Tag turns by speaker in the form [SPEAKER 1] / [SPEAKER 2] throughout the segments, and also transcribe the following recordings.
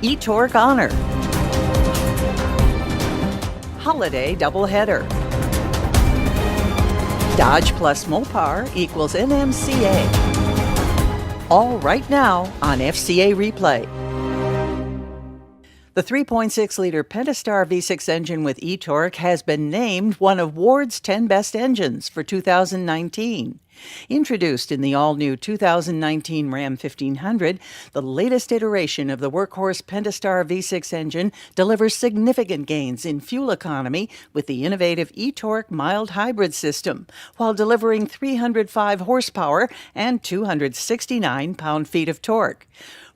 [SPEAKER 1] eTorque Honor. Holiday Doubleheader. Dodge plus Mopar equals NMCA. All right now on FCA Replay. The 3.6-liter Pentastar V-6 engine with eTorque has been named one of Ward's 10 best engines for 2019. Introduced in the all-new 2019 Ram 1500, the latest iteration of the workhorse Pentastar V6 engine delivers significant gains in fuel economy with the innovative eTorque mild hybrid system, while delivering 305 horsepower and 269 pound-feet of torque.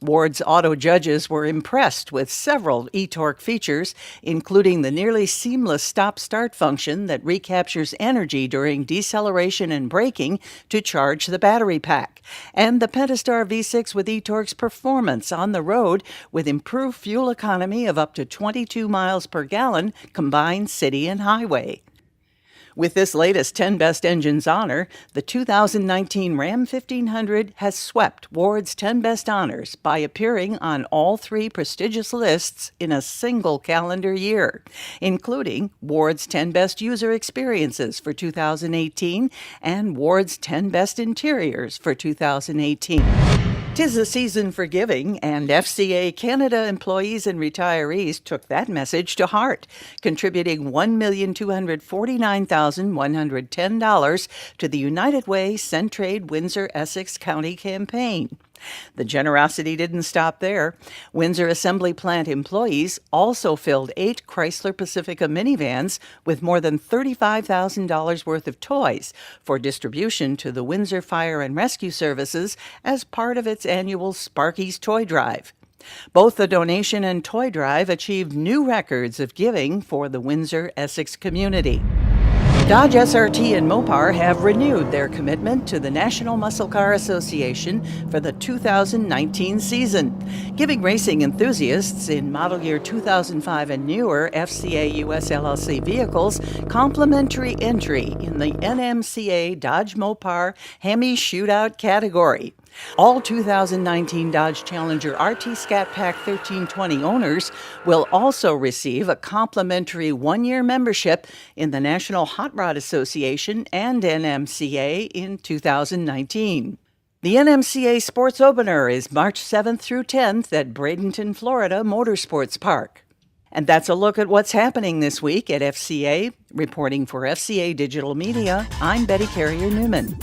[SPEAKER 1] Ward's auto judges were impressed with several eTorque features, including the nearly seamless stop-start function that recaptures energy during deceleration and braking to charge the battery pack, and the Pentastar V6 with eTorque's performance on the road with improved fuel economy of up to 22 miles per gallon combined city and highway. With this latest 10 Best Engines honor, the 2019 Ram 1500 has swept Ward's 10 Best honors by appearing on all three prestigious lists in a single calendar year, including Ward's 10 Best User Experiences for 2018 and Ward's 10 Best Interiors for 2018. 'Tis the season for giving, and FCA Canada employees and retirees took that message to heart, contributing $1,249,110 to the United Way Centraide Windsor Essex County campaign. The generosity didn't stop there. Windsor Assembly Plant employees also filled 8 Chrysler Pacifica minivans with more than $35,000 worth of toys for distribution to the Windsor Fire and Rescue Services as part of its annual Sparky's Toy Drive. Both the donation and toy drive achieved new records of giving for the Windsor Essex community. Dodge SRT and Mopar have renewed their commitment to the National Muscle Car Association for the 2019 season, giving racing enthusiasts in model year 2005 and newer FCA US LLC vehicles complimentary entry in the NMCA Dodge Mopar Hemi Shootout category. All 2019 Dodge Challenger RT Scat Pack 1320 owners will also receive a complimentary one-year membership in the National Hot Rod Association and NMCA in 2019. The NMCA Sports Opener is March 7th through 10th at Bradenton, Florida Motorsports Park. And that's a look at what's happening this week at FCA. Reporting for FCA Digital Media, I'm Betty Carrier-Newman.